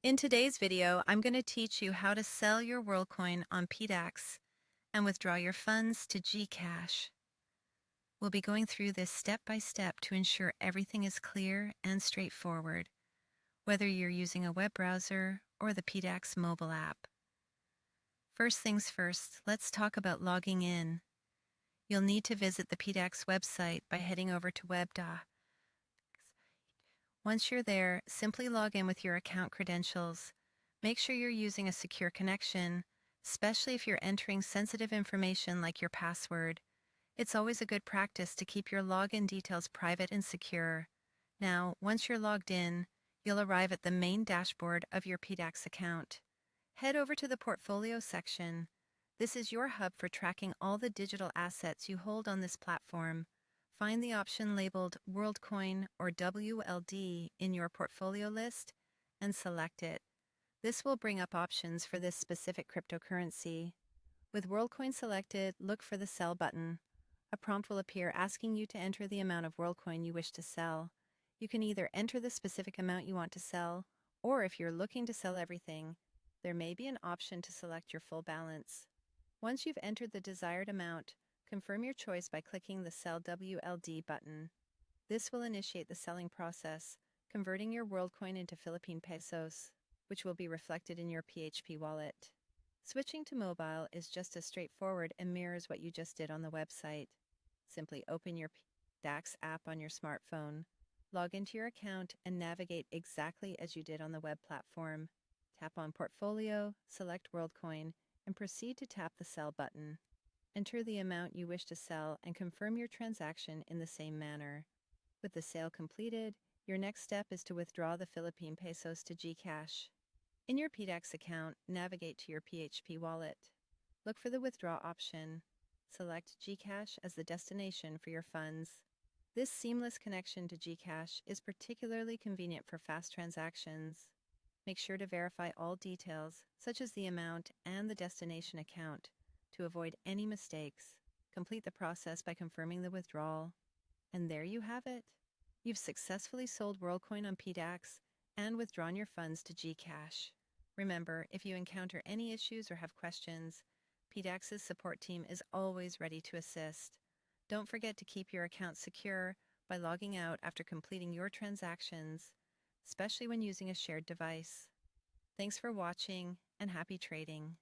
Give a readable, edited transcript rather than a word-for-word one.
In today's video, I'm going to teach you how to sell your WorldCoin on PDAX and withdraw your funds to GCash. We'll be going through this step by step to ensure everything is clear and straightforward, whether you're using a web browser or the PDAX mobile app. First things first, let's talk about logging in. You'll need to visit the PDAX website by heading over to worldapp. Once you're there, simply log in with your account credentials. Make sure you're using a secure connection, especially if you're entering sensitive information like your password. It's always a good practice to keep your login details private and secure. Now, once you're logged in, you'll arrive at the main dashboard of your PDAX account. Head over to the Portfolio section. This is your hub for tracking all the digital assets you hold on this platform. Find the option labeled WorldCoin or WLD in your portfolio list and select it. This will bring up options for this specific cryptocurrency. With WorldCoin selected, look for the Sell button. A prompt will appear asking you to enter the amount of WorldCoin you wish to sell. You can either enter the specific amount you want to sell, or if you're looking to sell everything, there may be an option to select your full balance. Once you've entered the desired amount, confirm your choice by clicking the Sell WLD button. This will initiate the selling process, converting your WorldCoin into Philippine pesos, which will be reflected in your PHP wallet. Switching to mobile is just as straightforward and mirrors what you just did on the website. Simply open your PDAX app on your smartphone, log into your account, and navigate exactly as you did on the web platform. Tap on Portfolio, select WorldCoin, and proceed to tap the Sell button. Enter the amount you wish to sell and confirm your transaction in the same manner. With the sale completed, your next step is to withdraw the Philippine pesos to GCash. In your PDAX account, navigate to your PHP wallet. Look for the Withdraw option. Select GCash as the destination for your funds. This seamless connection to GCash is particularly convenient for fast transactions. Make sure to verify all details, such as the amount and the destination account, to avoid any mistakes. Complete the process by confirming the withdrawal. And there you have it. You've successfully sold WorldCoin on PDAX and withdrawn your funds to GCash. Remember, if you encounter any issues or have questions, PDAX's support team is always ready to assist. Don't forget to keep your account secure by logging out after completing your transactions, especially when using a shared device. Thanks for watching and happy trading.